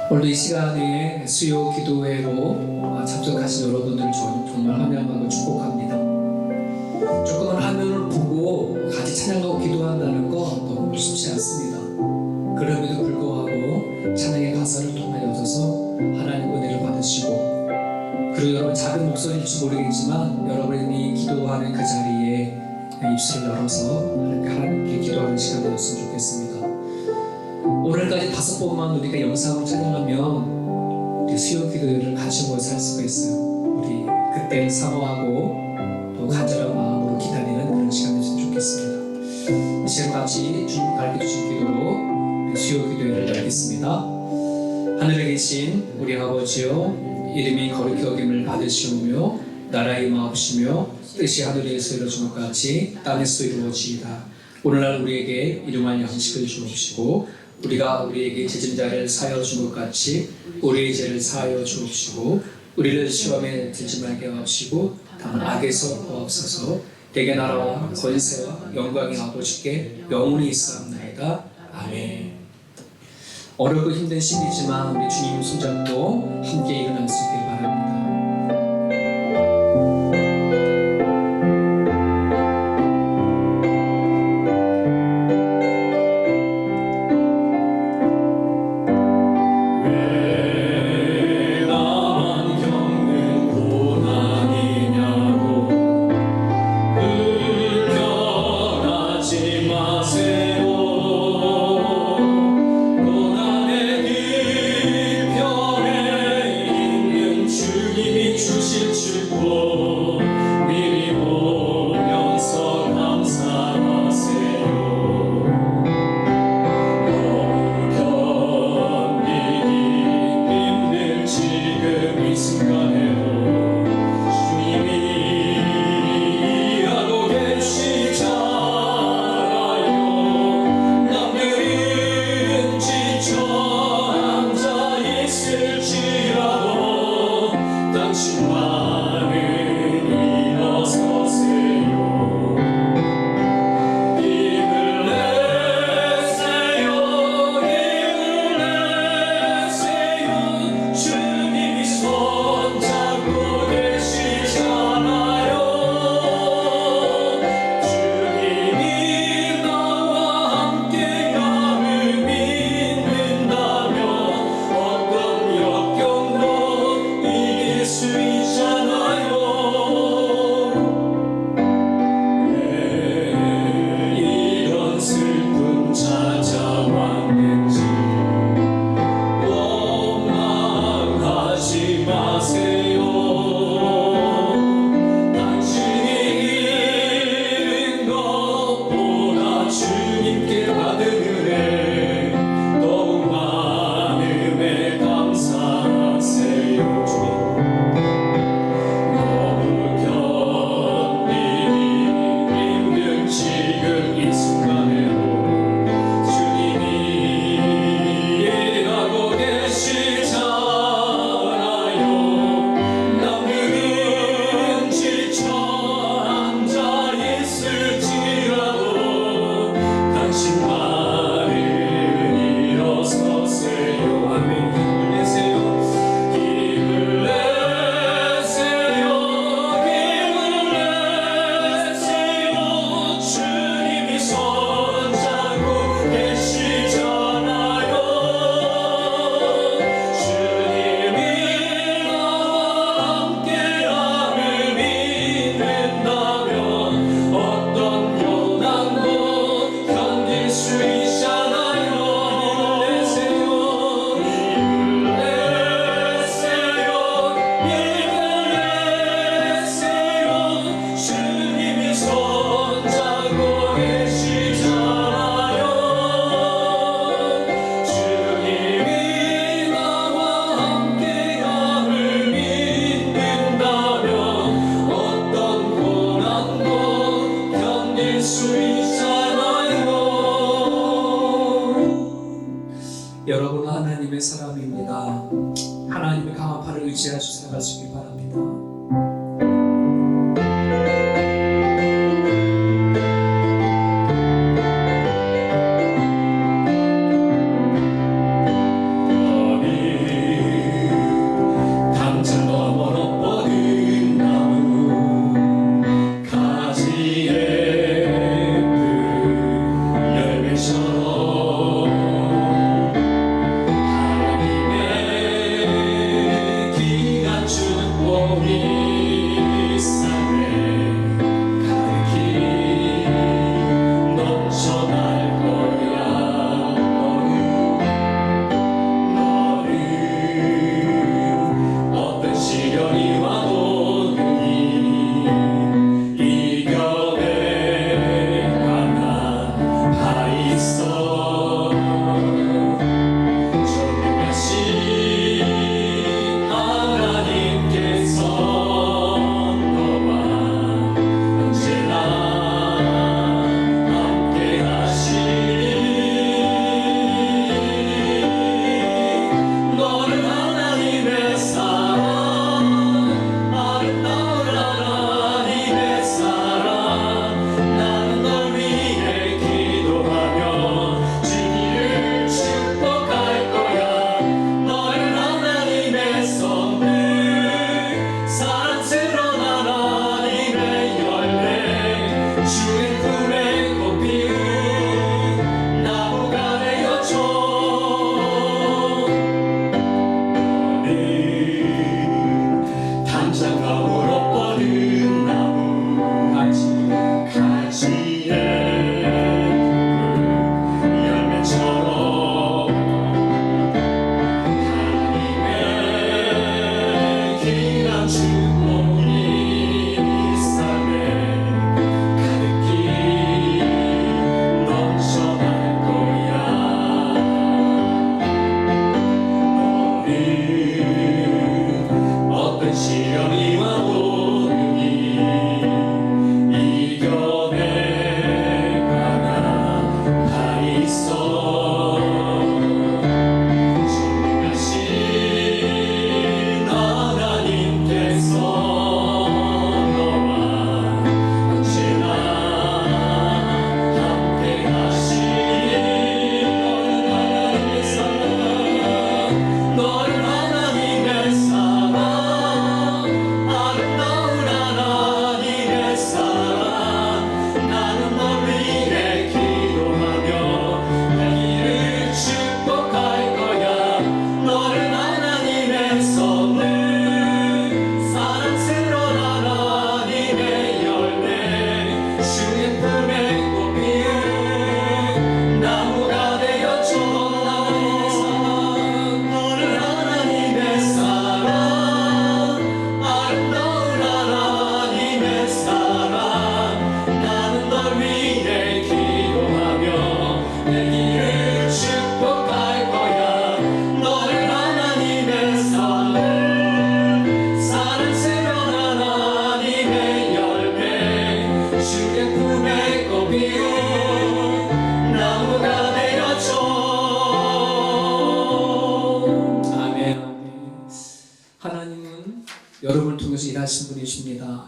오늘도 이 시간에 수요 기도회로 참석하신 여러분들 정말 환영하고 축복합니다. 조금은 화면을 보고 같이 찬양하고 기도한다는 거 너무 쉽지 않습니다. 그럼에도 불구하고 찬양의 가사를 통하여서 하나님 은혜를 받으시고, 그리고 여러분 작은 목소리일지 모르겠지만 여러분이 기도하는 그 자리에 입술을 열어서 하나님께 기도하는 시간이 되었으면 좋겠습니다. 오늘까지 5번만 우리가 영상을 촬영하면 우리 수요 기도회를 같이 모여서 할 수가 있어요. 우리 그때 사모하고 또 간절한 마음으로 기다리는 그런 시간이 됐으면 좋겠습니다. 이 시간 같이 주님 가르쳐 주신 기도로 수요 기도회를 열겠습니다. 하늘에 계신 우리 아버지여, 이름이 거룩히 여김을 받으시오며 나라의 마옵시며 뜻이 하늘에서 이루어진 것 같이 땅에서 이루어지이다. 오늘날 우리에게 일용할 양식을 주옵시고, 우리가 우리에게 죄진 자를 사하여 준 것 같이 우리의 죄를 사하여 주옵시고, 우리를 시험에 들지 말게 하옵시고 다만 악에서 구하옵소서. 대개 나라와 권세와 영광이 아버지께 영원히 있사옵나이다. 아멘. 어렵고 힘든 시기지만 우리 주님 손잡고 함께 일어날 수 있길 바랍니다. 여러분은 하나님의 사람입니다. 하나님의 강한 팔을 의지하시고 살아가시기 바랍니다. 아멘.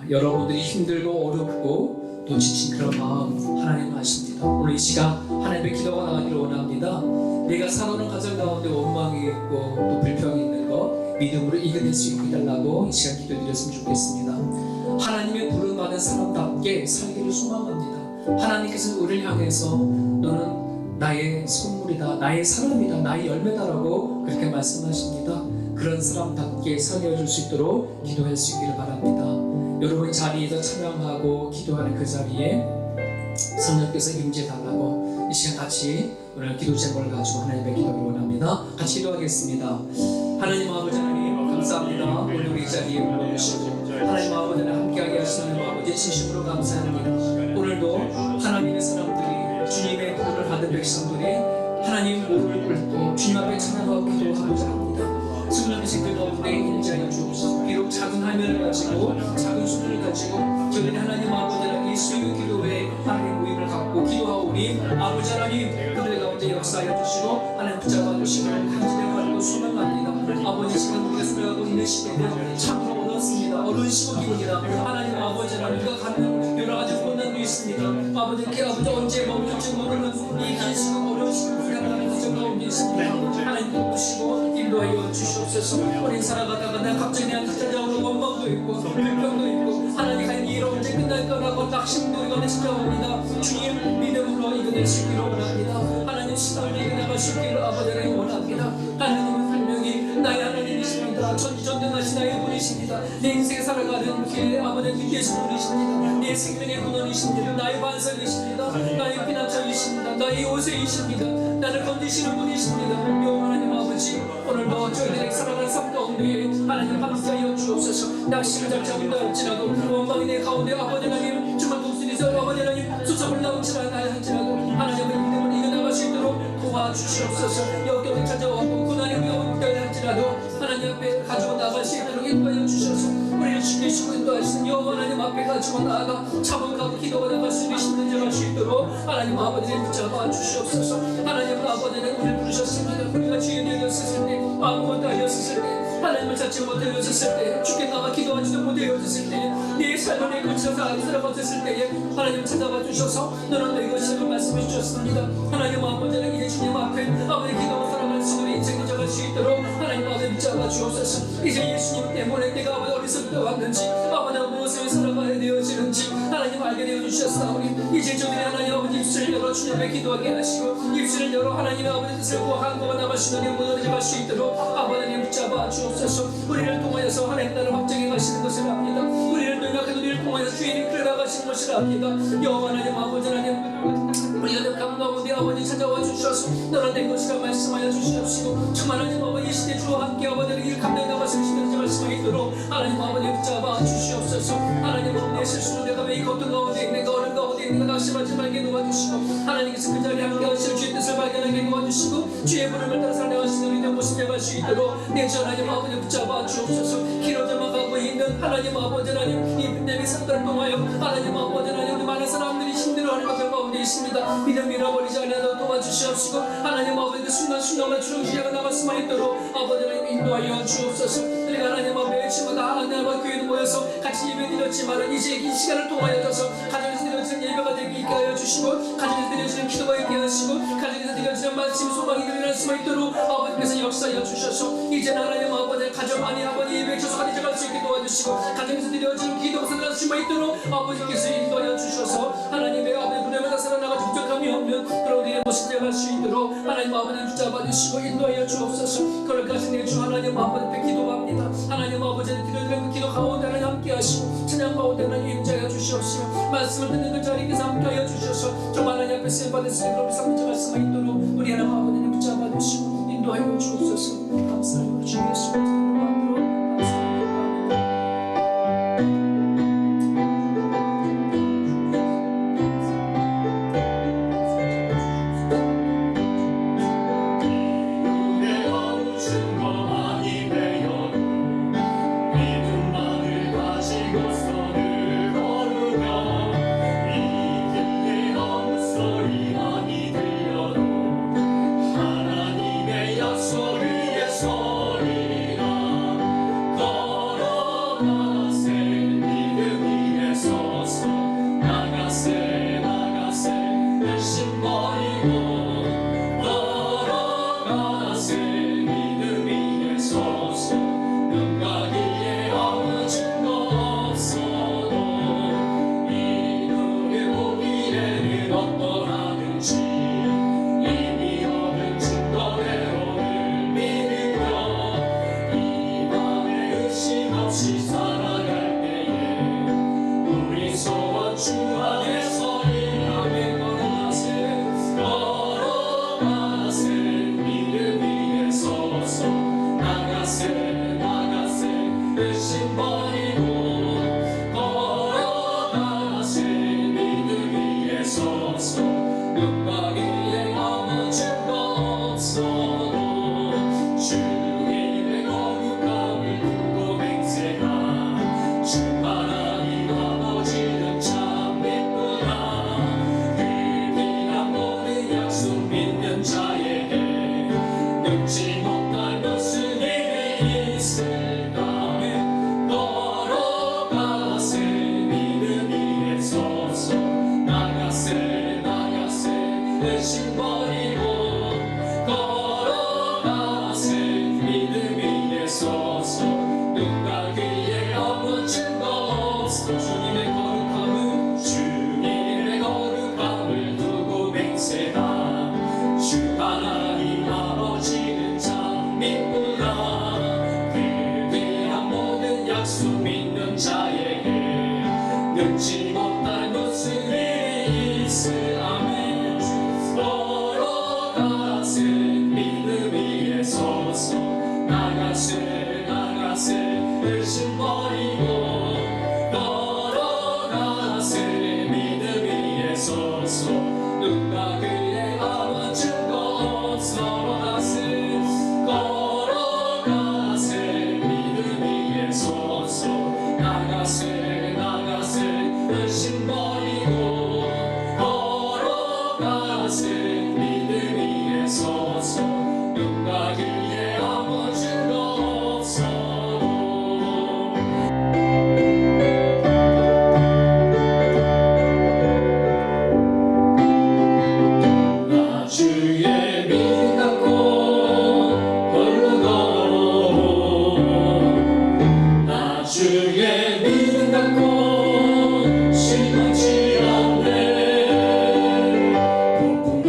여러분들이 힘들고 어렵고 또 지친 그런 마음 하나님 아십니다. 오늘 이 시간 하나님의 기도가 나가기를 원합니다. 내가 살아오는 가정 가운데 원망이 있고 또 불평이 있는 것 믿음으로 이겨낼 수 있게 해달라고 이 시간 기도드렸으면 좋겠습니다. 하나님의 부름받은 사람답게 살기를 소망합니다. 하나님께서 우리를 향해서 너는 나의 선물이다, 나의 사람이다, 나의 열매다라고 그렇게 말씀하십니다. 그런 사람답게 살려줄 수 있도록 기도할 수 있기를 바랍니다. 여러분 자리에서 찬양하고 기도하는 그 자리에 성령께서 임재달라고 이 시간 같이 오늘 기도 제목을 가지고 하나님의 기도를 원합니다. 같이 기도하겠습니다. 하나님 아버지 하나님 감사합니다. 오늘 우리 자리에 불러주시고 하나님 아버지 하나님 함께하게 하시는 아버지 진심으로 감사합니다. 오늘도 하나님의 사람들이 주님의 부름을 받은 백성들이 하나님 무릎을 꿇고 주님 앞에 찬양하고 기도하고자 합니다. 수많은 식들 가운데 인자하여 주옵소서. 비록 작은 화면을 가지고 작은 수준을 가지고 저희는 하나님 아버지는 이 수요 기도회에 하나님의 모임을 갖고 기도하오니 아버지 하나님 그들 가운데 역사하여 주시고 하나님 붙잡아 주시고 간절히 바라고 소망합니다. 아버지 지금 우리가 살아가고 있는 시대는 참으로 어렵습니다. 어려운 시국입니다. 하나님 아버지 하나님과 갖는 여러 가지困難도 있습니다. 아버지께 아버지 언제 멈출지 모르는 이 긴 시국 어려운 시국을 하나님 가정 가운데 있습니다. 하나님 돕으시고 인도하여 주시옵소서. 우리 살아가다가 내 갑자기 내가 찾아오는 원망도 있고 불평도 있고 하나님 이 일 언제 끝날까라고 낙심도 이거는 찾아옵니다. 주님 믿음으로 이겨낼 수 있기를 원합니다. 하나님 시간을 이겨나갈 수 있기를 아버지를 원합니다. 하나님은 분명히 나의 하나님이십니다. 전지전능하신 나의 분이십니다. 내 인생에 살아가는 길에 아버지는 계신 분이십니다. 내 생명의 근원이십니다. 나의 반석이십니다. 나의 피난처이십니다. 나의 요새이십니다. 나를 건지시는 분이십니다. 영원한 하나님 아버지 오늘도 저희들에게 살아가는 삶 가운데 하나님 함께하여 주옵소서. 낙심을 잡자고 할지라도 원망이 내 가운데 아버지 하나님 주만 독수리서 아버지 하나님 수석을 나올지라 할지라도 하나님의 믿음을 이겨나갈 수 있도록 도와주시옵소서. 역경이 찾아오고 고난이 위험을 할지라도 하나님 앞에 가지고 나갈 수 있도록 인도하여 주셔서 우리를 지키시고 인도하시는 여호와 하나님 앞에 가지고 나아가 차분하고 기도가 나갈 수 있는 신문제할 수 있도록 하나님 아버지를 붙잡아 주시옵소서. 하나님 아버지는 우리를 부르셨습니다. 우리가 주인이 되었을 때 아무것도 아니었을 때 하나님을 찾지 못하였을 때 주께 나가 기도하지도 못하였을 때 내 삶을 내고쳐서 안쓰러 못했을 때에 하나님 찾아봐 주셔서 너는 내 것이라고 말씀해 주셨습니다. 하나님 아버지는 이제 주님 앞에 아버지 기도와 사랑을 수고를 인생을 잡을 수 있도록 하나님 아버지 붙잡아 주옵소서. 이제 예수님 때문에 내가 아버지 어디서부터 왔는지 아버지가 무엇을 살아가야 되어지는지 하나님 알게 되어 주셨사오니 이제 저들이 하나님 아버지 입술을 열어 주님 앞에 기도하게 하시고 입술을 열어 하나님의 아버지 뜻을 구하고 나가시는 영혼을 잡을 수 있도록 아버지님 붙잡아 주옵소서. 우리를 통하여서 하나님 나라를 확정해 가시는 것을 압니다. 우리를 능력해도 우리를 통하여서 주인이 끌어가시는 것을 압니다. 여호와 하나님 아버지 하나님 우리가 득함 가운데 아버지 찾아와 주셔서 너는 내 것이라 말씀하여 주시옵시고 정말 하나님 아버지 이 시대 주와 함께 아버지를 이 감당해 나가시는 시대를 말씀하여 있도록 하나님 아버지 붙잡아 주시옵소서. 하나님 아버지 내 실수로 내가 왜 이 고통 가운데 내가 어려운 가운데 내가 낙심하지 말게 도와주시고 하나님께서 그 자리에 함께 하시는 주의 뜻을 발견하게 도와주시고 주의 부름을 따라 살아가시는 우리 된 모습 잡을 수 있도록 내 주 하나님 아버지 붙잡아 주옵소서. 길어져만 가고 있는 하나님 아버지 하나님 이 pandemic 상태를 통하여 하나님 아버지 하나님 우리 많은 사람들이 힘들어하는 것들 가운데 있습니다. 믿음 잃어버리지 않아도 도와주시옵시고 하나님 아버지 그 순간순간만 주렁주리가 나갈 수만 있도록 아버지 하나님 인도하여 주옵소서. 우리가 하나님 아버지 매일마다 하나님 아버지 교회에 모여서 같이 예배 드렸지만 이제 이 시간을 통하여서 가정에서 드려지는 예배가 되게 하여 주시고 가정에서 드려지는 기도가 있게 하시고 가정에서 드려지는 말씀 소망이 일어날 수만 있도록 아버지께서 역사하여 주셔서 이제 하나님 아버지 가정 안에 아버지 예배 처소가 되어갈 수 있게 도와주시고 가정에서 드려지는 기도가 살아날 수만 있도록 아버지께서 인도하여 주셔서 하나님의 아버지 부름에다 살아나가 부족함이 없는 그런 우리의 모습 되어갈 수 있도록 하나님 아버지 붙잡아 주시고 인도하여 주옵소서. 그럴까지 내 주 하나님 아버지께 기도합니다. 하나님 아버지를 드려드리는 그 기도 가운데 하나님 함께 하시고 찬양 가운데 하나님 임재하여 주시옵시고 말씀을 듣는 그 자리에서 함께하여 주셔서 정말 하나님 앞에 쓰임받은 쓰임으로 삼문자갈 수가 있도록 우리 하나님 아버지를 붙잡아 주시고 인도하여 주옵소서. 감사합니다. 주 예수 그리스도의 이름으로 소리에 소리라 열심 버리고 걸어가세 믿음 위에 서서 눈가기에 아무 증거 없어도 이루고 미래는 어떠하든지 이미 얻은 증거대로를 믿으며 이 밤에 의심 없이 살아갈 때에 우리 소원 주 안에서 일하며 걸어가세 믿음 위에 서서 나가세 의심 버리고 걸어가세 믿음 위에 서서 눈가기에 아무 증거 없어도 주님의 거룩함을 두고 맹세하 주 하나님 아버지는 참 예쁘다 그 귀한 모든 약속 믿는 자에게 늙지 못할 무슨 일이 있을까 걸어가세 믿음 위에 서서 나가세 의심 버리고 걸어가세 믿음 위에 서서 눈가기에 아무 증거 없어 주님의 거룩함을 두고 맹세하 주 하나님 아버지는 참 이쁘다 그 귀한 모든 약속 믿는 자에게 늙지 못할 무슨 일이 있을 아멘 걸어가세 믿음 위에 서서 나가세 의심 버리고 걸어가세 믿음 위에 서서 눈가기에 아무 증거 없어 걸어가세 믿음 위에 서서 나가세 의심 버리고 걸어가세 믿음 위에 서서 눈가기에 아무 증거 없어도 나 주의 믿음 갖고 홀로 걸어오 나 주의 믿음 갖고 실망치 않네 폭풍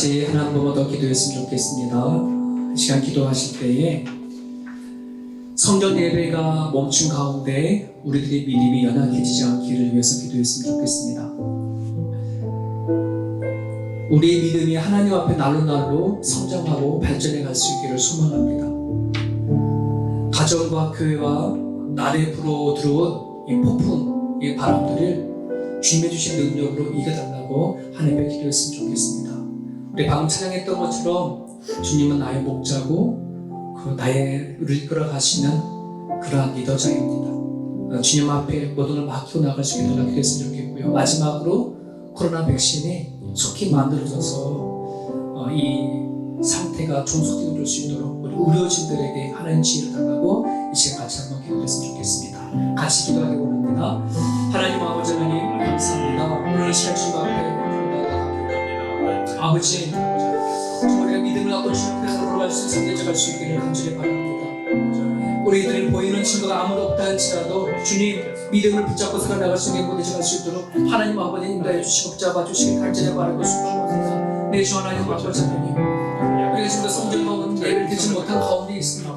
같이 하나 한 번만 더 기도했으면 좋겠습니다. 이 시간 기도하실 때에 성전 예배가 멈춘 가운데 우리들의 믿음이 연약해지지 않기를 위해서 기도했으면 좋겠습니다. 우리의 믿음이 하나님 앞에 날로 성장하고 발전해 갈 수 있기를 소망합니다. 가정과 교회와 날에 불어 들어온 이 폭풍, 이 바람들을 주님의 주신 능력으로 이겨달라고 하나님께 기도했으면 좋겠습니다. 우리 방금 찬양했던 것처럼 주님은 나의 목자고 그 나의 우리를 이끌어가시는 그러한 리더자입니다. 주님 앞에 모든 걸 맡기고 나갈 수 있도록 기도했으면 좋겠고요. 마지막으로 코로나 백신이 속히 만들어져서 이 상태가 종속되어 올 수 있도록 우리 의료진들에게 하나님 지혜를 달라고 이 시간 같이 한번 기도했으면 좋겠습니다. 같이 기도하기 원합니다. 하나님 아버지 하나님 감사합니다. 오늘 시간 주님 앞에 아버지 우리가 믿음을 갖고 주님 앞에 걸어갈 수 있는 선대자 갈 수 있기를 간절히 바랍니다. 우리들이 보이는 친구가 아무도 없다 할지라도 주님 믿음을 붙잡고 살아나갈 수 있는 곳에 갈 수 있도록 하나님 아버지 인도해 주시고 붙잡아 주시길 간절히 바라고 소원합니다. 내 주 하나님 아버지 하나님 우리가 지금 성전 가운데 예배를 드리지 못한 가운데 있습니다.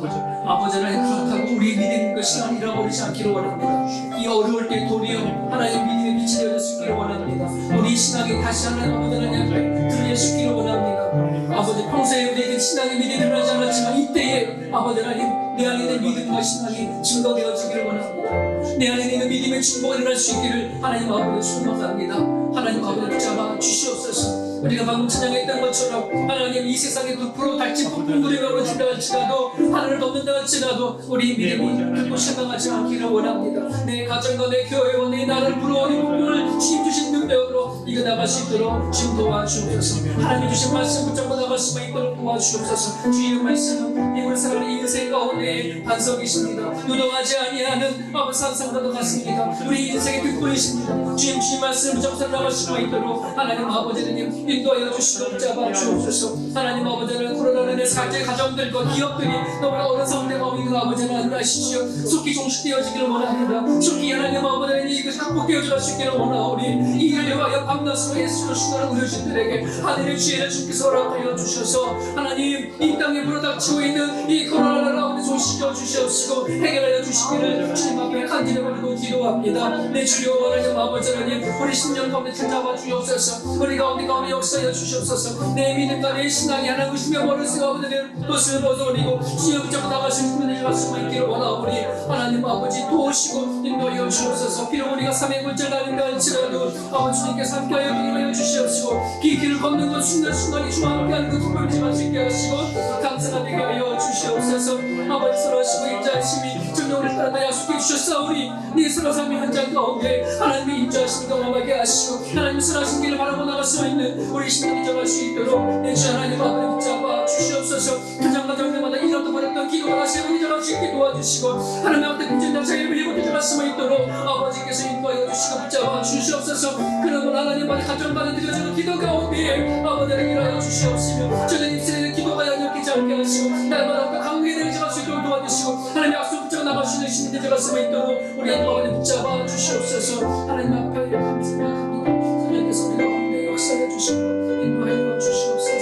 아버지 하나님 그렇다고 우리의 믿음과 시간을 잃어버리지 않기를 원합니다. 이 어려울 때 도리어 하나님 믿음의 빛이 되어줄 수 있기를 원합니다. 우리 신앙이 다시 하나님 아버지 하나님 앞에 드러낼 수 있기를 원합니다. 아버지 평소에 우리에게 신앙의 믿음이 드러나지 않았지만 이때에 아버지 하나님 내 안에 있는 믿음과 신앙이 증거되어지기를 원합니다. 내 안에 있는 믿음의 충고가 일어날 수 있기를 하나님 아버지 소망합니다. 하나님 아버지 붙잡아 주시옵소서. 우리가 방금 찬양했던 것처럼 하나님 이 세상에 늪으로 닳지 폭풍들이 가로진다 할지라도 하늘을 덮는다 할지라도 우리 믿음이 결코 실망하지 않기를 원합니다. 내 가정과 내 교회와 내 나라를 부러운 이 폭풍을 주님 주신 능력으로 이겨나갈 수 있도록 주님 도와주옵소서. 하나님 주신 말씀 붙잡고 나갈 수 있도록 도와주옵소서. 주의 말씀은 우리 사람의 인생 가운데 반석이십니다. 누동하지 아니하는 아버지 산상과도 같습니다. 우리 인생의 뒷불이십니다. 주님 말씀을 붙잡고 살아갈 수 있도록 하나님 아버지님 인도하여 주시고 붙잡아 주옵소서. 하나님 아버지는 코로나로 인해 사제 가정들과 기업들이 너무나 어려운 상태가 오는 아버지는 안다시시오. 속히 종식되어지기를 원합니다. 속히 하나님 아버지는 이것이 극복되어질 수 있기를 원하오니 이 일을 위하여 밤낮으로 예수를 수고하는 의료진들에게 하늘의 지혜를 주께서 허락하여 주셔서 하나님 이 땅에 불어닥치고 있는 이 코로나를 가운데 종식시켜 주시옵시고 해결하여 주시기를 주님 앞에 간절히 버리고 기도합니다. 내 주여 하나님 아버지 하나님 우리 10년 가운데 찾아봐 주옵소서. 우리 가운데 역사하여 주시옵소서. 내 믿음과 내 신앙이 하나 의심에 버릴 수가 없는 것을 벗어버리고 주여 붙잡고 나가신 분들이 갈 수 있기를 원하오니 하나님 아버지 도우시고 인도하여 주옵소서. 비록 우리가 삶의 골짜기를 다닌다 할지라도 아버지 주님께서 함께하여 인도하여 주시옵시고 이 길을 걷는 것 순간순간이 주와 함께하는 것 특별히만 쉽게 하시고 감사가 되게 하여 주시옵소서. 아버지 선하시고 인자하심이 정령을 따라 약속해 주셨사오니 네 선하심이 현장 가운데 하나님의 인자하심이 경험하게 하시고 하나님 선하신 길을 바라보 나갈 수 있는 우리 신앙이 정할 수 있도록 내 주 하나님 아버지 붙잡아 주시옵소서. 가정마다 이렇다 버렸던 기도가 다시 한번 정할 수 있게 도와주시고 하나님 앞에 금전당 자유를 입어 정할 수 있도록 아버지께서 인도하여 주시고 붙잡아 주시옵소서. 그러면 하나님 앞에 가정마다 드려지는 기도 가운데 아버지를 일하여 주시옵시며 저는 입술에 기도가 연약하지 않게 하시고 날마다 강하게 되어질 수 있도록 도와주시고 하나님 약속 붙잡아 나갈 수 있는 신이 되어갈 수 있도록 우리 하나님 아버지 붙잡아 주시옵소서. 하나님 앞에 감사합니다. 하나님께서 우리 가운데 역사해 주시고 인도하여 주시옵소서.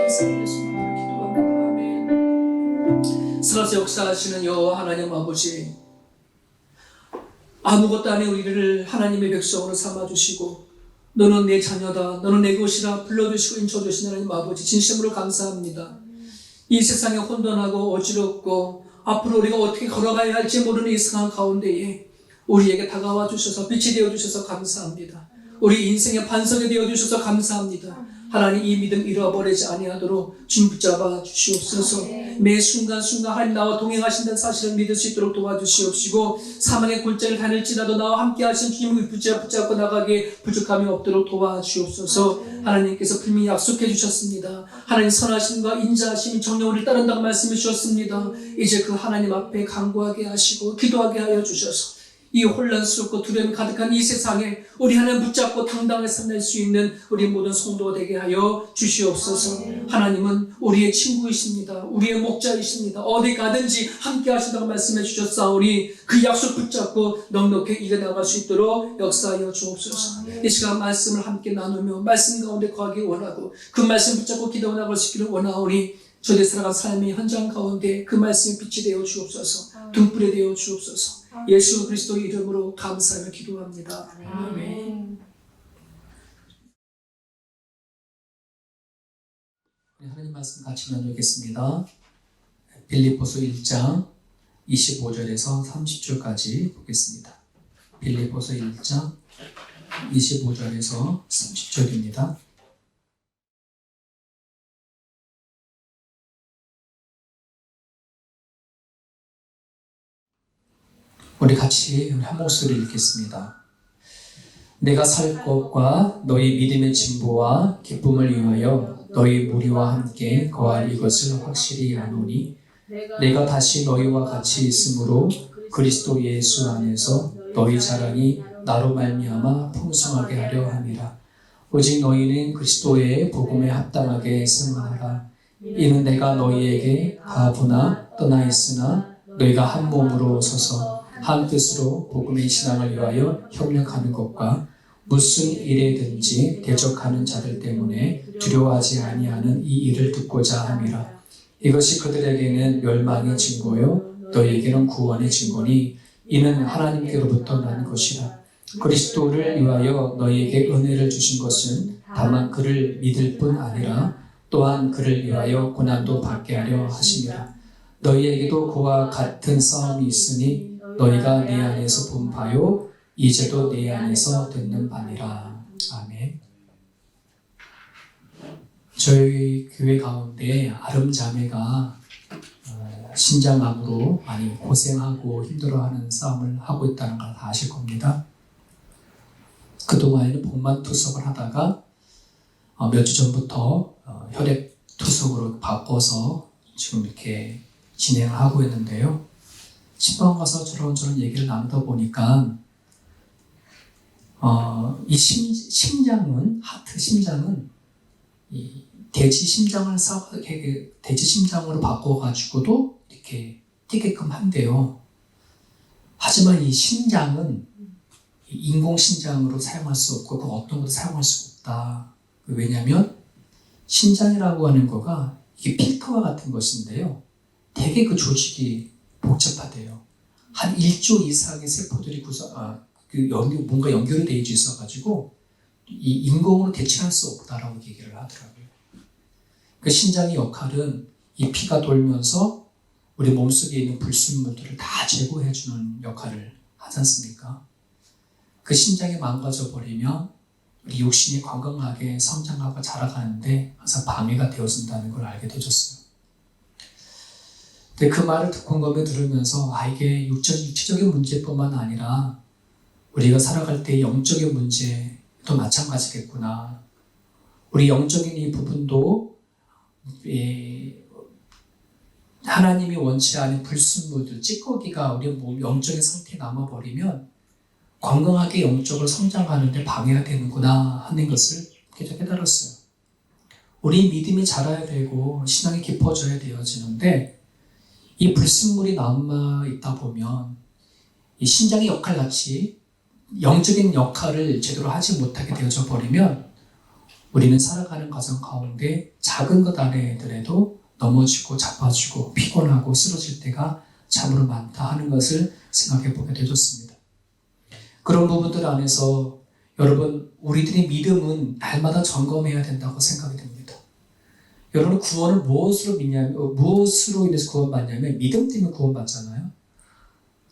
감사합니다. 기도합니다. 아멘. 살아서 역사하시는 여호와 하나님 아버지 아무것도 아닌 우리를 하나님의 백성으로 삼아주시고 너는 내 자녀다 너는 내 것이라 불러주시고 인쳐주시는 하나님 아버지 진심으로 감사합니다. 이 세상에 혼돈하고 어지럽고 앞으로 우리가 어떻게 걸어가야 할지 모르는 이 상황 가운데에 우리에게 다가와 주셔서 빛이 되어 주셔서 감사합니다. 우리 인생의 반석이 되어 주셔서 감사합니다. 하나님 이 믿음 잃어버리지 아니하도록 주님 붙잡아 주시옵소서. 매 순간순간 하나님 나와 동행하신다는 사실을 믿을 수 있도록 도와주시옵시고 사망의 골짜기를 다닐지라도 나와 함께 하신 주님을 붙잡고 나가기에 부족함이 없도록 도와주옵소서. 하나님께서 분명히 약속해 주셨습니다. 하나님 선하심과 인자하심이 정령을 따른다고 말씀해 주셨습니다. 이제 그 하나님 앞에 간구하게 하시고 기도하게 하여 주셔서 이 혼란스럽고 두려움이 가득한 이 세상에 우리 하나님 붙잡고 당당하게 살낼 수 있는 우리 모든 성도가 되게 하여 주시옵소서. 하나님은 우리의 친구이십니다. 우리의 목자이십니다. 어디 가든지 함께 하신다고 말씀해 주셨사오니 그 약속 붙잡고 넉넉히 이겨나갈 수 있도록 역사하여 주옵소서. 이 시간 말씀을 함께 나누며 말씀 가운데 거하기 원하고 그 말씀 붙잡고 기도 나갈 수 있기를 원하오니 저들 살아간 삶의 현장 가운데 그 말씀이 빛이 되어 주옵소서. 등불이 되어 주옵소서. 예수 그리스도의 이름으로 감사하며 기도합니다. 아멘. 하나님 말씀 같이 나누겠습니다. 빌립보서 1장 25절에서 30절까지 보겠습니다. 빌립보서 1장 25절에서 30절입니다. 우리 같이 한 목소리 읽겠습니다. 내가 살 것과 너희 믿음의 진보와 기쁨을 위하여 너희 무리와 함께 거할 이것을 확실히 아노니 내가 다시 너희와 같이 있으므로 그리스도 예수 안에서 너희 자랑이 나로 말미암아 풍성하게 하려 함이라. 오직 너희는 그리스도의 복음에 합당하게 생활하라. 이는 내가 너희에게 가보나 떠나 있으나 너희가 한 몸으로 서서 한 뜻으로 복음의 신앙을 위하여 협력하는 것과 무슨 일에든지 대적하는 자들 때문에 두려워하지 아니하는 이 일을 듣고자 함이라. 이것이 그들에게는 멸망의 증거요 너희에게는 구원의 증거니 이는 하나님께로부터 난 것이라. 그리스도를 위하여 너희에게 은혜를 주신 것은 다만 그를 믿을 뿐 아니라 또한 그를 위하여 고난도 받게 하려 하심이라. 너희에게도 그와 같은 싸움이 있으니 너희가 내 안에서 본 바요 이제도 내 안에서 듣는 바니라. 아멘. 저희 교회 가운데 아름자매가 신장암으로 많이 고생하고 힘들어하는 싸움을 하고 있다는 걸 다 아실 겁니다. 그동안에는 복막투석을 하다가 몇 주 전부터 혈액투석으로 바꿔서 지금 이렇게 진행하고 있는데요. 신방 가서 저런저런 얘기를 나누다 보니까 이 심장은 하트 심장은 이 돼지 심장으로 바꿔가지고도 이렇게 뛰게끔 한대요. 하지만 이 심장은 인공 심장으로 사용할 수 없고 그 어떤 것도 사용할 수 없다. 왜냐하면 심장이라고 하는 거가 이게 필터와 같은 것인데요. 되게 그 조직이 복잡하대요. 한 1조 이상의 세포들이 뭔가 연결이 되어 있어가지고 이 인공으로 대체할 수 없다라고 얘기를 하더라고요. 그 심장의 역할은 이 피가 돌면서 우리 몸속에 있는 불순물들을 다 제거해주는 역할을 하지 않습니까? 그 심장이 망가져 버리면 우리 육신이 건강하게 성장하고 자라가는데 항상 방해가 되어진다는 걸 알게 되었어요. 근데 그 말을 듣고 들으면서 이게 육체적인 문제뿐만 아니라 우리가 살아갈 때 영적인 문제도 마찬가지겠구나. 우리 영적인 이 부분도 하나님이 원치 않은 불순물들, 찌꺼기가 우리 몸 영적인 상태에 남아버리면 건강하게 영적으로 성장하는데 방해가 되는구나 하는 것을 깨달았어요. 우리 믿음이 자라야 되고 신앙이 깊어져야 되어지는데 이 불순물이 남아 있다 보면 이 신장의 역할같이 영적인 역할을 제대로 하지 못하게 되어져 버리면 우리는 살아가는 과정 가운데 작은 것 안에들에도 넘어지고 자빠지고 피곤하고 쓰러질 때가 참으로 많다 하는 것을 생각해 보게 되었습니다. 그런 부분들 안에서 여러분 우리들의 믿음은 날마다 점검해야 된다고 생각이 됩니다. 여러분 구원을 무엇으로 인해서 구원받냐면 믿음 때문에 구원받잖아요.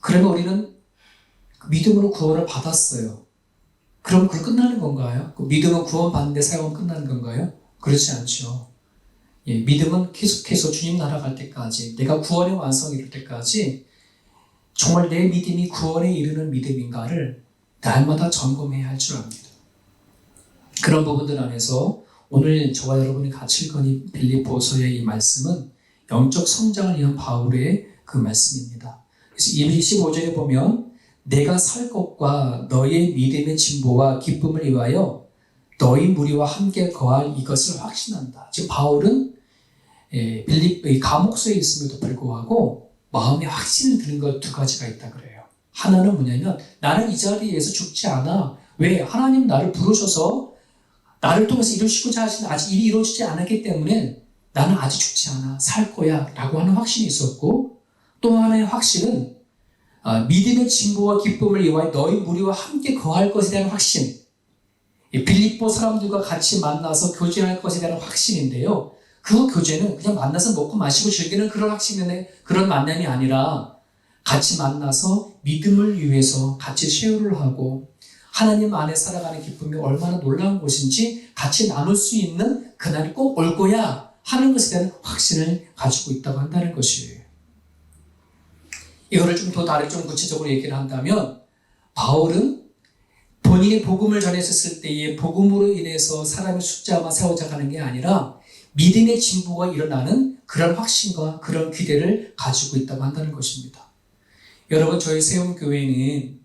그러면 우리는 그 믿음으로 구원을 받았어요. 그럼 그게 끝나는 건가요? 그 믿음은 구원받는 데 사용은 끝나는 건가요? 그렇지 않죠. 믿음은 계속해서 주님 나라 갈 때까지 내가 구원의 완성이 이룰 때까지 정말 내 믿음이 구원에 이르는 믿음인가를 날마다 점검해야 할 줄 압니다. 그런 부분들 안에서 오늘 저와 여러분이 같이 읽은 이 빌립보서의 이 말씀은 영적 성장을 위한 바울의 그 말씀입니다. 그래서 25절에 보면 내가 살 것과 너의 믿음의 진보와 기쁨을 위하여 너희 무리와 함께 거할 이것을 확신한다. 지금 바울은 빌립 감옥소에 있음에도 불구하고 마음에 확신을 드는 것 두 가지가 있다 그래요. 하나는 뭐냐면 나는 이 자리에서 죽지 않아. 왜? 하나님 나를 부르셔서 나를 통해서 이루시고자 하신 아직 일이 이루어지지 않았기 때문에 나는 아직 죽지 않아. 살 거야 라고 하는 확신이 있었고, 또 하나의 확신은 믿음의 진보와 기쁨을 위하여 너희 무리와 함께 거할 것에 대한 확신. 빌립보 사람들과 같이 만나서 교제할 것에 대한 확신인데요. 그 교제는 그냥 만나서 먹고 마시고 즐기는 그런 확신의 그런 만남이 아니라 같이 만나서 믿음을 위해서 같이 쉐어를 하고 하나님 안에 살아가는 기쁨이 얼마나 놀라운 것인지 같이 나눌 수 있는 그날이 꼭 올 거야 하는 것에 대한 확신을 가지고 있다고 한다는 것이에요. 이거를 좀 더 다르게 좀 구체적으로 얘기를 한다면 바울은 본인이 복음을 전했을 때에 복음으로 인해서 사람의 숫자만 세워져 가는 게 아니라 믿음의 진보가 일어나는 그런 확신과 그런 기대를 가지고 있다고 한다는 것입니다. 여러분, 저희 세움교회는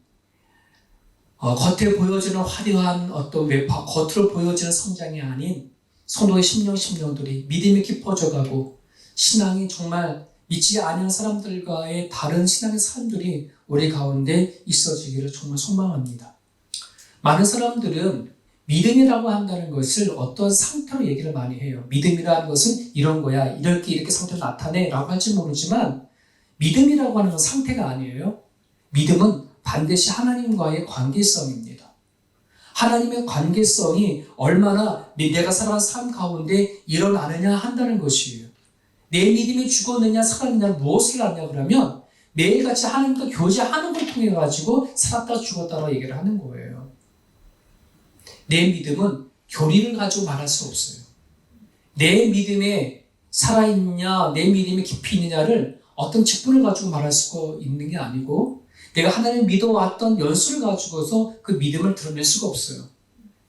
겉에 보여지는 화려한 어떤 겉으로 보여지는 성장이 아닌 성도의 심령들이 믿음이 깊어져 가고 신앙이 정말 믿지 않은 사람들과의 다른 신앙의 사람들이 우리 가운데 있어지기를 정말 소망합니다. 많은 사람들은 믿음이라고 한다는 것을 어떤 상태로 얘기를 많이 해요. 믿음이라는 것은 이런 거야. 이렇게 상태로 나타내 라고 할지 모르지만 믿음이라고 하는 건 상태가 아니에요. 믿음은 반드시 하나님과의 관계성입니다. 하나님의 관계성이 얼마나 내가 살아가는 삶 가운데 일어나느냐 한다는 것이에요. 내 믿음이 죽었느냐 살았느냐 무엇을 하냐 그러면 매일같이 하나님과 교제하는 걸 통해 가지고 살았다 죽었다라고 얘기를 하는 거예요. 내 믿음은 교리를 가지고 말할 수 없어요. 내 믿음에 살아있느냐 내 믿음에 깊이 있느냐를 어떤 직분을 가지고 말할 수가 있는 게 아니고 내가 하나님을 믿어왔던 연수를 가지고서 그 믿음을 드러낼 수가 없어요.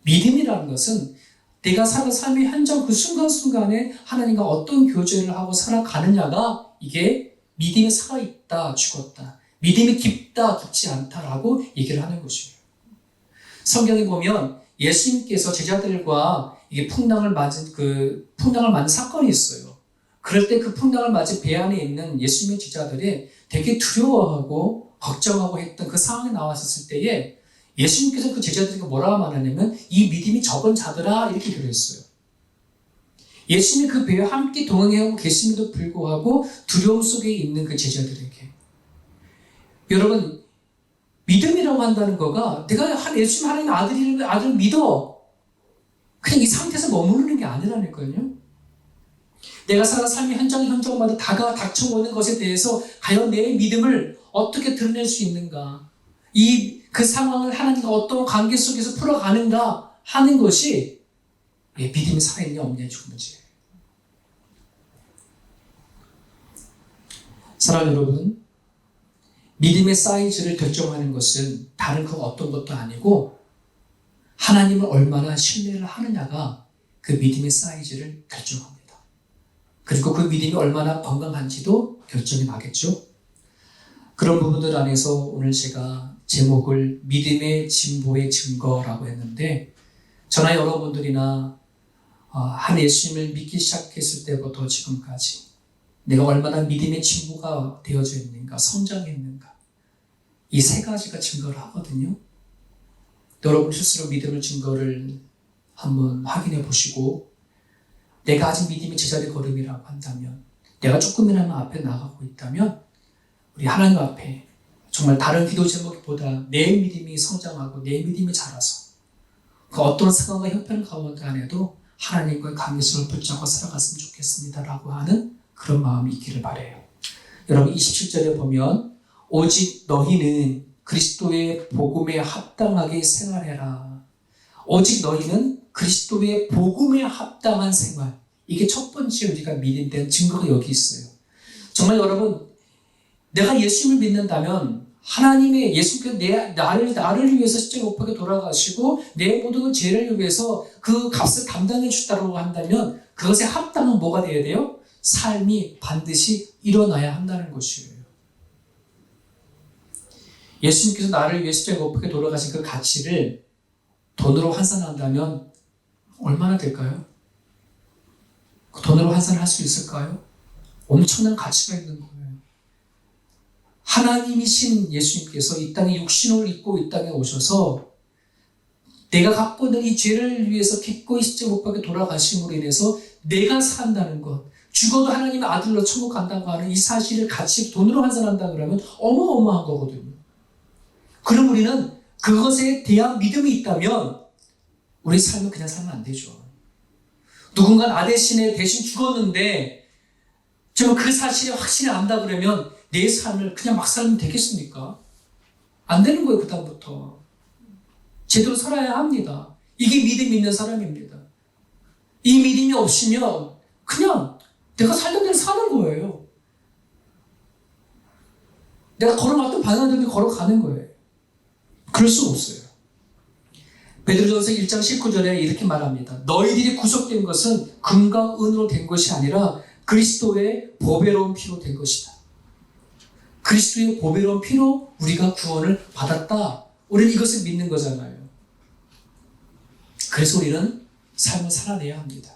믿음이라는 것은 내가 사는 삶의 현장 그 순간순간에 하나님과 어떤 교제를 하고 살아가느냐가 이게 믿음이 살아있다 죽었다 믿음이 깊다 깊지 않다라고 얘기를 하는 것이에요. 성경에 보면 예수님께서 제자들과 이게 풍랑을 맞은 사건이 있어요. 그럴 때 그 풍랑을 맞은 배 안에 있는 예수님의 제자들이 되게 두려워하고 걱정하고 했던 그 상황이 나왔을 때에 예수님께서 그 제자들에게 뭐라고 말하냐면 이 믿음이 적은 자들아 이렇게 그랬어요. 예수님이 그 배와 함께 동행하고 계심에도 불구하고 두려움 속에 있는 그 제자들에게 여러분 믿음이라고 한다는 거가 내가 예수님 하나님 아들을 믿어 그냥 이 상태에서 머무르는 게 아니라니까요. 내가 살아가는 삶의 현장마다 닥쳐오는 것에 대해서 과연 내 믿음을 어떻게 드러낼 수 있는가 그 상황을 하나님과 어떤 관계 속에서 풀어가는가 하는 것이 믿음이 살아있냐 없냐의 문제예요. 사랑하는 여러분, 믿음의 사이즈를 결정하는 것은 다른 그 어떤 것도 아니고 하나님을 얼마나 신뢰를 하느냐가 그 믿음의 사이즈를 결정합니다. 그리고 그 믿음이 얼마나 건강한지도 결정이 나겠죠. 그런 부분들 안에서 오늘 제가 제목을 믿음의 진보의 증거라고 했는데 저나 여러분들이나 한 예수님을 믿기 시작했을 때부터 지금까지 내가 얼마나 믿음의 진보가 되어져 있는가 성장했는가 이 세 가지가 증거를 하거든요. 여러분 스스로 믿음의 증거를 한번 확인해 보시고 내가 아직 믿음이 제자리 걸음이라고 한다면 내가 조금이나마 앞에 나가고 있다면 우리 하나님 앞에 정말 다른 기도 제목보다 내 믿음이 성장하고 내 믿음이 자라서 그 어떤 상황과 형편 가운데 안에도 하나님과의 관계성을 붙잡고 살아갔으면 좋겠습니다 라고 하는 그런 마음이 있기를 바라요. 여러분 27절에 보면 오직 너희는 그리스도의 복음에 합당하게 생활해라. 오직 너희는 그리스도의 복음에 합당한 생활. 이게 첫 번째 우리가 믿음에 대한 증거가 여기 있어요. 정말 여러분 내가 예수님을 믿는다면 하나님의 예수님께서 나를 위해서 십자가 못 박혀 돌아가시고 내 모든 죄를 위해서 그 값을 담당해 주셨다고 한다면 그것에 합당한 뭐가 되어야 돼요? 삶이 반드시 일어나야 한다는 것이에요. 예수님께서 나를 위해 십자가에 못 박혀 돌아가신 그 가치를 돈으로 환산한다면 얼마나 될까요? 그 돈으로 환산할 수 있을까요? 엄청난 가치가 있는 거예요. 하나님이신 예수님께서 이 땅에 육신을 입고 이 땅에 오셔서 내가 갖고 있는 이 죄를 위해서 기꺼이 십자가에 못 박혀 돌아가심으로 인해서 내가 산다는 것, 죽어도 하나님의 아들로 천국 간다고 하는 이 사실을 같이 돈으로 환산한다 그러면 어마어마한 거거든요. 그럼 우리는 그것에 대한 믿음이 있다면 우리 삶은 그냥 살면 안 되죠. 누군가 나 대신에 대신 죽었는데 정말 그 사실이 확실히 안다 그러면 내 삶을 그냥 막 살면 되겠습니까? 안 되는 거예요. 그다음부터 제대로 살아야 합니다. 이게 믿음 있는 사람입니다. 이 믿음이 없으면 그냥 내가 살던 대로 사는 거예요. 내가 걸어갔던 방향대로 걸어가는 거예요. 그럴 수 없어요. 베드로전서 1장 19절에 이렇게 말합니다. 너희들이 구속된 것은 금과 은으로 된 것이 아니라 그리스도의 보배로운 피로 된 것이다. 그리스도의 보배로운 피로 우리가 구원을 받았다. 우리는 이것을 믿는 거잖아요. 그래서 우리는 삶을 살아내야 합니다.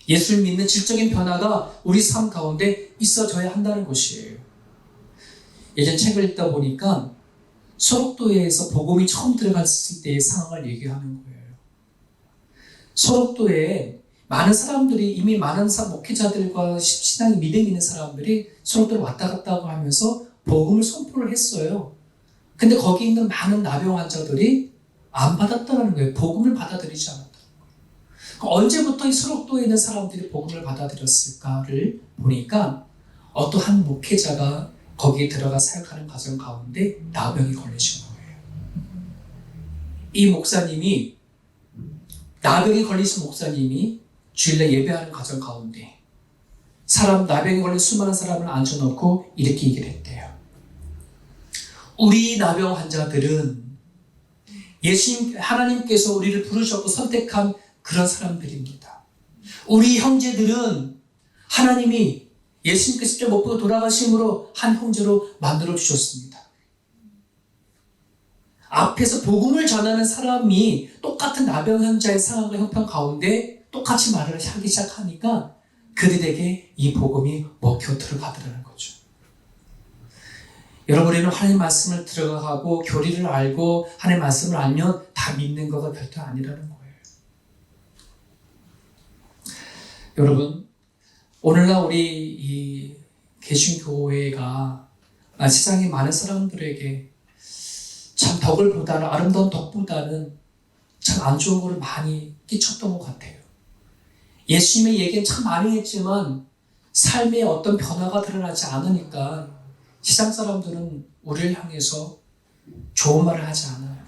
예수를 믿는 질적인 변화가 우리 삶 가운데 있어져야 한다는 것이에요. 예전 책을 읽다 보니까 소록도에서 복음이 처음 들어갔을 때의 상황을 얘기하는 거예요. 소록도에 많은 사람들이 이미 많은 목회자들과 신앙이 믿음 있는 사람들이 소록도로 왔다 갔다 하면서 복음을 선포를 했어요. 근데 거기 있는 많은 나병 환자들이 안 받았다는 거예요. 복음을 받아들이지 않았다. 언제부터 이 소록도에 있는 사람들이 복음을 받아들였을까를 보니까 어떠한 목회자가 거기에 들어가 사역하는 과정 가운데 나병이 걸리신 거예요. 이 목사님이 나병이 걸리신 목사님이 주일날 예배하는 과정 가운데 나병이 걸린 수많은 사람을 앉혀놓고 이렇게 얘기를 했대요. 우리 나병 환자들은 하나님께서 우리를 부르셨고 선택한 그런 사람들입니다. 우리 형제들은 하나님이 예수님께서 십자가에 못 박혀 돌아가심으로 한 형제로 만들어 주셨습니다. 앞에서 복음을 전하는 사람이 똑같은 나병 환자의 상황과 형편 가운데 똑같이 말을 하기 시작하니까 그들에게 이 복음이 먹혀 들어가더라는 거죠. 여러분, 우리는 하나님 말씀을 들어가고 교리를 알고 하나님 말씀을 알면 다 믿는 거가 별도 아니라는 거예요. 여러분, 오늘날 우리 이 개신교회가 세상의 많은 사람들에게 참 아름다운 덕보다는 참 안 좋은 걸 많이 끼쳤던 것 같아요. 예수님의 얘기는 참 많이 했지만 삶에 어떤 변화가 드러나지 않으니까 세상 사람들은 우리를 향해서 좋은 말을 하지 않아요.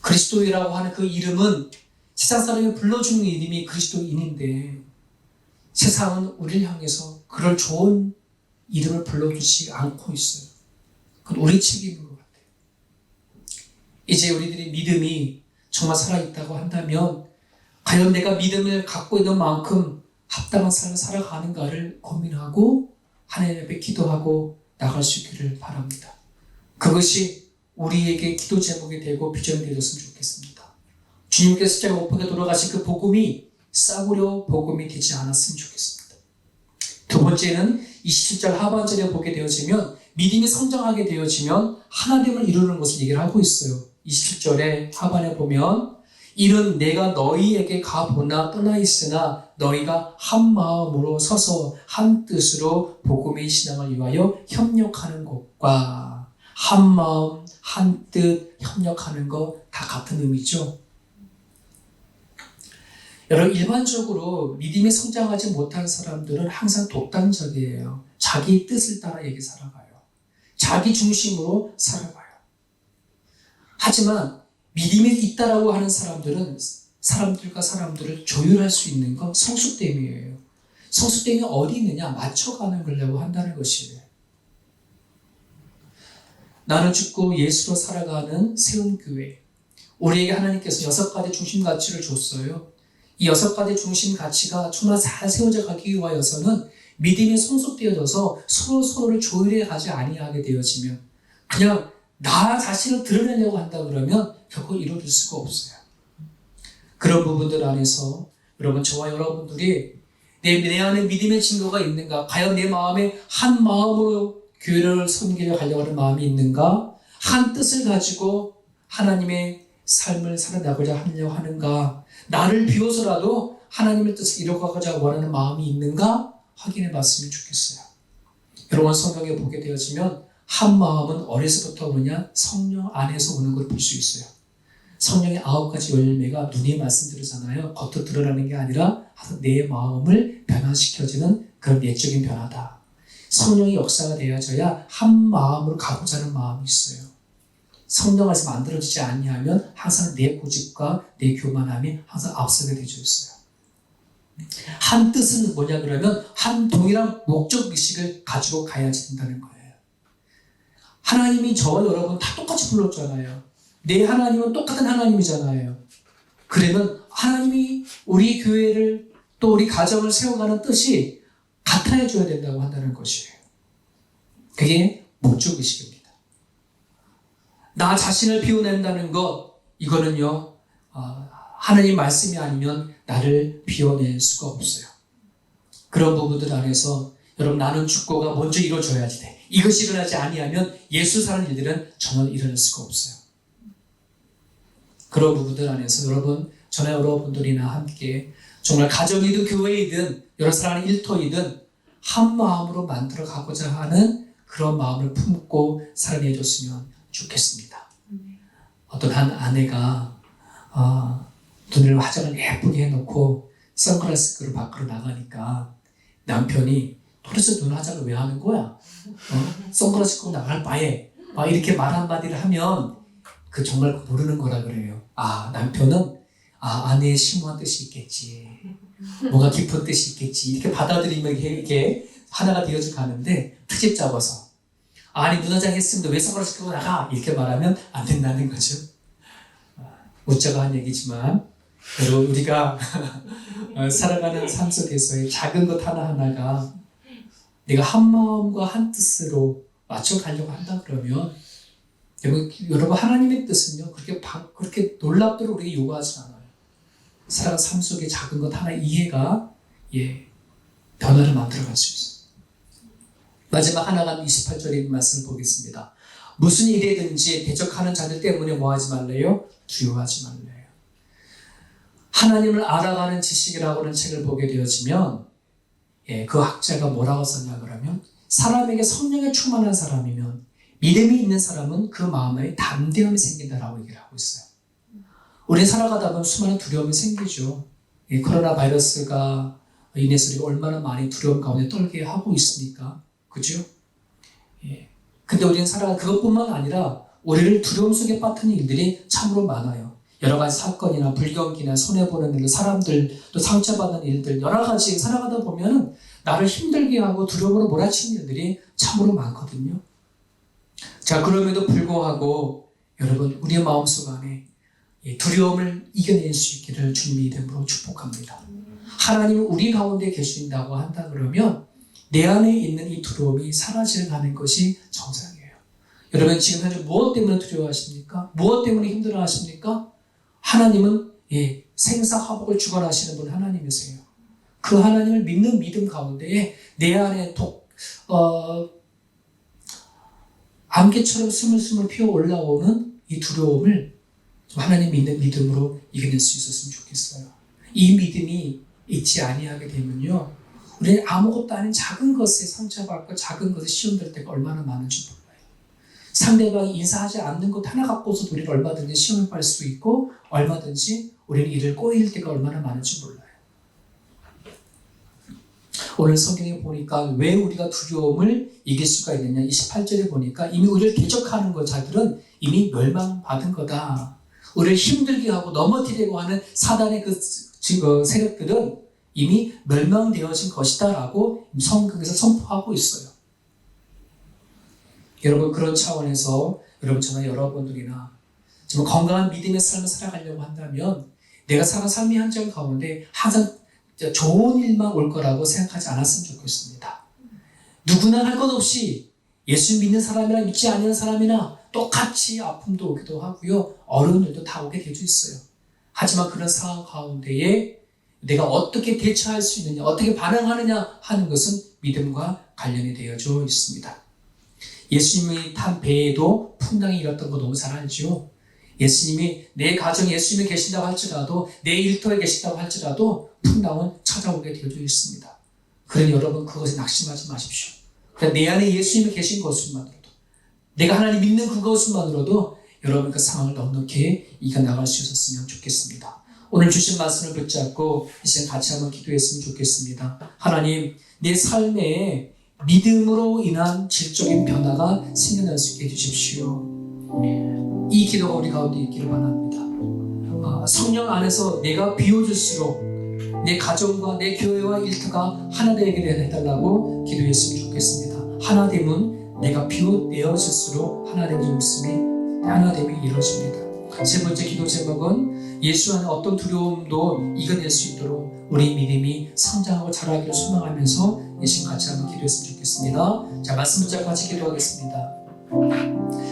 그리스도인이라고 하는 그 이름은 세상 사람이 불러주는 이름이 그리스도인인데 세상은 우리를 향해서 그럴 좋은 이름을 불러주지 않고 있어요. 그건 우리 책임인 것 같아요. 이제 우리들이 믿음이 정말 살아있다고 한다면 과연 내가 믿음을 갖고 있는 만큼 합당한 삶을 살아가는가를 고민하고 하나님 앞에 기도하고 나갈 수 있기를 바랍니다. 그것이 우리에게 기도 제목이 되고 비전이 되었으면 좋겠습니다. 주님께서 십자가에 못 박혀 돌아가신 그 복음이 싸구려 복음이 되지 않았으면 좋겠습니다. 두 번째는 27절 하반절에 보게 되어지면 믿음이 성장하게 되어지면 하나됨을 이루는 것을 얘기를 하고 있어요. 27절에 하반에 보면 이는 내가 너희에게 가보나 떠나 있으나 너희가 한 마음으로 서서 한 뜻으로 복음의 신앙을 위하여 협력하는 것과 한 마음 한 뜻 협력하는 것 다 같은 의미죠. 여러분, 일반적으로 믿음이 성장하지 못하는 사람들은 항상 독단적이에요. 자기 뜻을 따라 살아가요. 자기 중심으로 살아가요. 하지만 믿음이 있다라고 하는 사람들은 사람들과 사람들을 조율할 수 있는 건 성숙됨이에요. 성숙됨이 어디 있느냐? 맞춰가는 걸라고 한다는 것이에요. 나는 죽고 예수로 살아가는 세운교회. 우리에게 하나님께서 6가지 중심 가치를 줬어요. 이 6가지 중심 가치가 정말 잘 세워져 가기 위하여서는 믿음이 성숙되어져서 서로를 조율해 가지 아니하게 되어지면 그냥 나 자신을 드러내려고 한다 그러면 결코 이루어질 수가 없어요. 그런 부분들 안에서 여러분, 저와 여러분들이 내 안에 믿음의 증거가 있는가? 과연 내 마음에 한 마음으로 교회를 섬기려 하려고 하는 마음이 있는가? 한 뜻을 가지고 하나님의 삶을 살아나고자 하려고 하는가? 나를 비워서라도 하나님의 뜻을 이루어가고자 원하는 마음이 있는가? 확인해 봤으면 좋겠어요. 여러분, 성경에 보게 되어지면 한 마음은 어려서부터 오느냐? 성령 안에서 오는 걸 볼 수 있어요. 성령의 9가지 열매가 눈이 말씀드리잖아요. 겉으로 드러나는 게 아니라 내 마음을 변화시켜주는 그런 내적인 변화다. 성령의 역사가 되어져야 한 마음으로 가고자 하는 마음이 있어요. 성령 안에서 만들어지지 않냐면 항상 내 고집과 내 교만함이 항상 앞서게 되어 있어요. 한 뜻은 뭐냐 그러면 한 동일한 목적의식을 가지고 가야지 된다는 거예요. 하나님이 저와 여러분 다 똑같이 불렀잖아요. 내 하나님은 똑같은 하나님이잖아요. 그러면 하나님이 우리 교회를 또 우리 가정을 세워가는 뜻이 같아져야 된다고 한다는 것이에요. 그게 목적의식입니다. 나 자신을 비워낸다는 것, 이거는요, 하나님 말씀이 아니면 나를 비워낼 수가 없어요. 그런 부분들 안에서 여러분, 나는 죽고가 먼저 이루어져야지 돼. 이것이 일어나지 아니하면 예수 사는 일들은 전혀 일어날 수가 없어요. 그런 부분들 안에서 여러분, 저나 여러분들이나 함께 정말 가정이든 교회이든 여러 사람의 일터이든 한 마음으로 만들어 가고자 하는 그런 마음을 품고 살아내 줬으면 좋겠습니다. 어떤 한 아내가 눈을 화장을 예쁘게 해놓고 선글라스를 밖으로 나가니까 남편이 도대체 눈 화장을 왜 하는 거야? 선글라스 끼고 나갈 바에 막 이렇게 말 한마디를 하면 그 정말 모르는 거라 그래요. 남편은 아내의 심오한 뜻이 있겠지. 뭔가 깊은 뜻이 있겠지. 이렇게 받아들이면 이렇게 하나가 되어져 가는데 트집 잡아서 아니 눈 화장했으면 왜 선글라스 끼고 나가? 이렇게 말하면 안 된다는 거죠. 웃자고 한 얘기지만 여러분, 우리가 살아가는 삶 속에서의 작은 것 하나하나가 내가 한 마음과 한 뜻으로 맞춰가려고 한다 그러면 여러분, 하나님의 뜻은요 그렇게 놀랍도록 우리에게 요구하지 않아요. 살아가는 삶 속의 작은 것 하나 이해가 변화를 만들어갈 수 있어요. 마지막 하나가 28절의 말씀을 보겠습니다. 무슨 일이든지 대적하는 자들 때문에 뭐하지 말래요? 두려워하지 말래요. 하나님을 알아가는 지식이라고 하는 책을 보게 되어지면 그 학자가 뭐라고 썼냐 그러면 사람에게 성령에 충만한 사람이면 믿음이 있는 사람은 그 마음에 담대함이 생긴다라고 얘기를 하고 있어요. 우리 살아가다 보면 수많은 두려움이 생기죠. 코로나 바이러스가 인해서 우리가 얼마나 많이 두려움 가운데 떨게 하고 있습니까? 그죠? 근데 우리는 그것뿐만 아니라 우리를 두려움 속에 빠뜨리는 일들이 참으로 많아요. 여러 가지 사건이나 불경기나 손해보는 일들, 사람들 또 상처받는 일들, 여러 가지 살아가다 보면은 나를 힘들게 하고 두려움으로 몰아치는 일들이 참으로 많거든요. 자, 그럼에도 불구하고 여러분, 우리의 마음속 안에 두려움을 이겨낼 수 있기를 주님의 이름으로 축복합니다. 하나님은 우리 가운데 계신다고 한다 그러면 내 안에 있는 이 두려움이 사라져가는 것이 정상이에요. 여러분, 지금 현재 무엇 때문에 두려워하십니까? 무엇 때문에 힘들어하십니까? 하나님은 생사화복을 주관하시는 분 하나님이세요. 그 하나님을 믿는 믿음 가운데에 내 안에 안개처럼 스물스물 피어 올라오는 이 두려움을 하나님 믿는 믿음으로 이겨낼 수 있었으면 좋겠어요. 이 믿음이 있지 아니하게 되면요, 우리는 아무것도 아닌 작은 것에 상처받고 작은 것에 시험될 때가 얼마나 많은지 몰라요. 상대방이 인사하지 않는 것 하나 갖고서도 우리는 얼마든지 시험을 받을 수 있고 얼마든지 우리는 이를 꼬일 때가 얼마나 많은지 몰라요. 오늘 성경에 보니까 왜 우리가 두려움을 이길 수가 있느냐, 28절에 보니까 이미 우리를 대적하는 자들은 이미 멸망받은 거다. 우리를 힘들게 하고 넘어뜨리려고 하는 사단의 그 세력들은 이미 멸망되어진 것이다 라고 성경에서 선포하고 있어요. 여러분, 그런 차원에서 여러분, 저나 여러분들이나 정말 건강한 믿음의 삶을 살아가려고 한다면 내가 살아간 삶의 현장 가운데 항상 좋은 일만 올 거라고 생각하지 않았으면 좋겠습니다. 누구나 할 것 없이 예수 믿는 사람이나 믿지 않는 사람이나 똑같이 아픔도 오기도 하고요. 어려운 일도 다 오게 되어 있어요. 하지만 그런 상황 가운데에 내가 어떻게 대처할 수 있느냐, 어떻게 반응하느냐 하는 것은 믿음과 관련이 되어져 있습니다. 예수님이 탄 배에도 풍랑이 일었던 거 너무 잘 알죠. 예수님이 내 가정에 예수님이 계신다고 할지라도 내 일터에 계신다고 할지라도 풍랑은 찾아오게 되어져 있습니다. 그러니 여러분 그것에 낙심하지 마십시오. 그냥 내 안에 예수님이 계신 것만으로도 내가 하나님 믿는 그것만으로도 여러분 그 상황을 넉넉히 이겨나갈 수 있었으면 좋겠습니다. 오늘 주신 말씀을 붙잡고 이 시간 같이 한번 기도했으면 좋겠습니다. 하나님 내 삶에 믿음으로 인한 질적인 변화가 생겨날 수 있게 해주십시오. 이 기도가 우리 가운데 있기를 바랍니다. 성령 안에서 내가 비워질수록 내 가정과 내 교회와 일터가 하나 되게 해달라고 기도했으면 좋겠습니다. 하나됨은 내가 비워내어질수록 하나됨의 모습이 하나됨이 이루어집니다. 세 번째 기도 제목은 예수 안에 어떤 두려움도 이겨낼 수 있도록 우리 믿음이 성장하고 자라기를 소망하면서 예수님 같이 한번 기도했으면 좋겠습니다. 자, 말씀 붙잡고 같이 기도하겠습니다.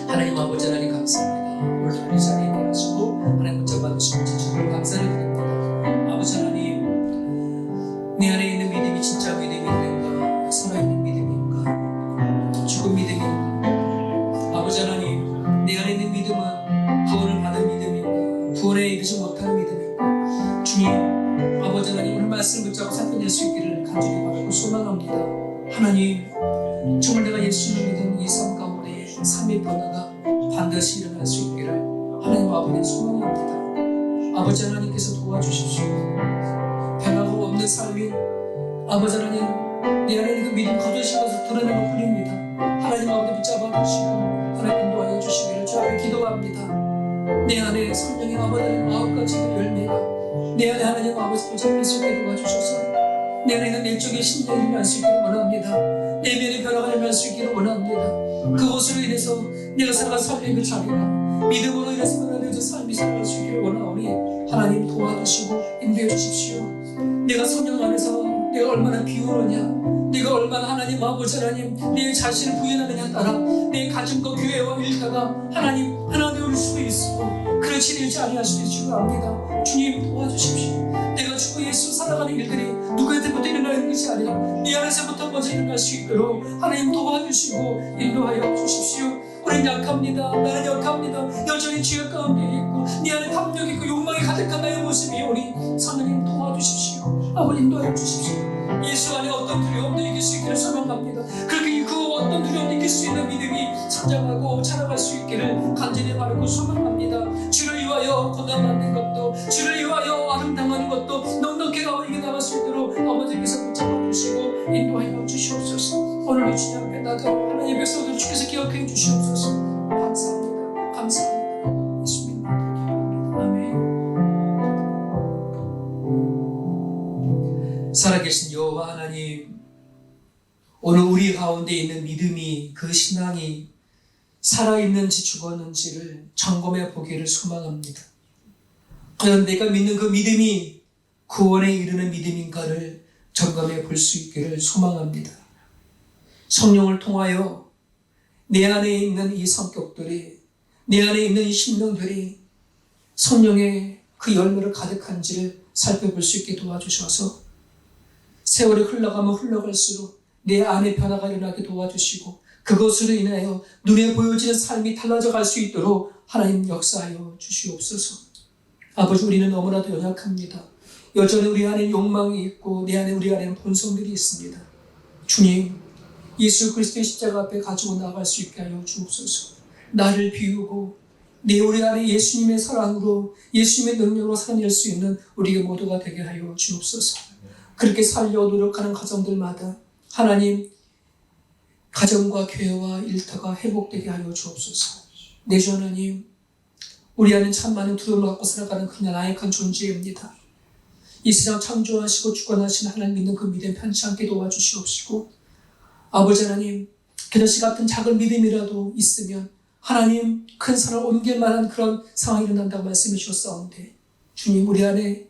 하나님 아버지 하나님 감사합니다. 오늘 우리 자리에 계시고 하나님 붙잡아 받으시고 주님을 감사를 드립니다. 아버지 하나님 내 안에 있는 믿음이 진짜 믿음인가 살아있는 믿음인가 죽은 믿음인가 아버지 하나님 내 안에 있는 믿음은 구원을 받은 믿음인가 구원에 이르지 못하는 믿음인가 주님 아버지 하나님 오늘 말씀을 붙잡고 살펴낼 수 있기를 간절히 바라고 소망합니다. 하나님 정말 내가 예수를 믿은 이 삶 가운데 삶의 변화가 반드시 일어날 수 있기를 하나님 아버지 소망합니다. 아버지 하나님께서 도와주십시오. 변화가 없는 삶이 아버지 하나님 내 안에 있는 그 믿음 거두신 것을 드러내고 뿐입니다. 하나님 아버지 붙잡아 주시고 하나님 인도하여 주시기를 주 앞에 기도합니다. 내 안에 성령의 아버지 하나님 9가지 열매가 내 안에 하나님 아버지 붙잡을 수 있게 도와주셔서 내 안에 있는 내적인 심령이 일어날 수 있기를 원합니다. 내면의 변화가 일어날 수 있기를 원합니다. 그것으로 인해서 내가 살아간 삶의 그 자리가 믿음으로 인해서 변화되어서 삶이 살아갈 수 있기를 원하오니 하나님 도와주시고 인도해 주십시오. 내가 성령 안에서 내가 얼마나 비우느냐 내가 얼마나 하나님 아버지 하나님 내 자신을 부인하느냐에 따라 내 가정과 교회와 일터가 하나님 하나 되어올 수도 있고 그렇지 되지 아니할 수도 있을 줄 압니다. 주님 도와주십시오. 내가 주 예수 살아가는 일들이 누구한테부터 일어나는 것이 아니라 내 안에서부터 먼저 일어날 수 있도록 하나님 도와주시고 인도하여 주십시오. 우리는 약합니다. 나는 약합니다. 여전히 죄악 가운데 있고 내 안에 탐욕이 있고 욕망이 가득한 나의 모습이 오니 하나님 도와주십시오. 아버지 인도하여 주십시오. 예수 안에 어떤 두려움도 이길 수 있기를 소망합니다. 그렇게 그 어떤 두려움도 이길 수 있는 믿음이 성장하고 자라갈 수 있기를 간절히 바라고 소망합니다. 주를 위하여 고난받는 것도 주를 위하여 아름당하는 것도 넉넉히 이겨나갈 수 있도록 아버지께서 붙잡아 주시고 인도하여 주시옵소서. 오늘도 주님 앞에 나가 하나님의 백성들 주께서 기억해 주시옵소서. 감사합니다. 감사합니다. 예수님 기도합니다. 아멘. 살아계신 여호와 하나님 오늘 우리 가운데 있는 믿음이 그 신앙이 살아있는지 죽었는지를 점검해 보기를 소망합니다. 과연 내가 믿는 그 믿음이 구원에 이르는 믿음인가를 점검해 볼 수 있기를 소망합니다. 성령을 통하여 내 안에 있는 이 성격들이 내 안에 있는 이 심령들이 성령의 그 열매를 가득한지를 살펴볼 수 있게 도와주셔서 세월이 흘러가면 흘러갈수록 내 안에 변화가 일어나게 도와주시고 그것으로 인하여 눈에 보여지는 삶이 달라져 갈 수 있도록 하나님 역사하여 주시옵소서. 아버지 우리는 너무나도 연약합니다. 여전히 우리 안에 욕망이 있고 내 안에 우리 안에는 본성들이 있습니다. 주님 예수 그리스도의 십자가 앞에 가지고 나갈 수 있게 하여 주옵소서. 나를 비우고 내 우리 안에 예수님의 사랑으로 예수님의 능력으로 살아낼 수 있는 우리가 모두가 되게 하여 주옵소서. 그렇게 살려 노력하는 가정들마다 하나님 가정과 교회와 일터가 회복되게 하여 주옵소서. 내 주 하나님 우리 안에 참 많은 두려움을 갖고 살아가는 그냥 나약한 존재입니다. 이 세상 창조하시고 주관하신 하나님 믿는 그 믿음 편치 않게 도와주시옵시고 아버지 하나님 겨자씨 같은 작은 믿음이라도 있으면 하나님 큰 산을 옮길 만한 그런 상황이 일어난다고 말씀해 주셨사온데 주님 우리 안에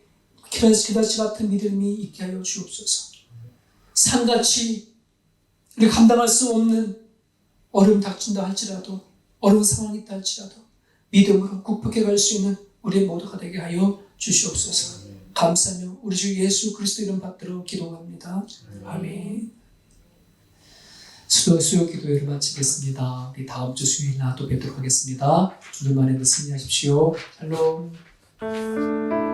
겨자씨 같은 믿음이 있게 하여 주옵소서. 산같이 우리 감당할 수 없는 어려움 닥친다 할지라도 어려운 상황이 있다 할지라도 믿음으로 극복해 갈 수 있는 우리 모두가 되게 하여 주시옵소서. 감사하며 우리 주 예수 그리스도 이름 받들어 기도합니다. 아멘. 수요 기도회를 마치겠습니다. 우리 다음 주 수요일 날 또 뵙도록 하겠습니다. 주님만의 승리하십시오. 샬롬.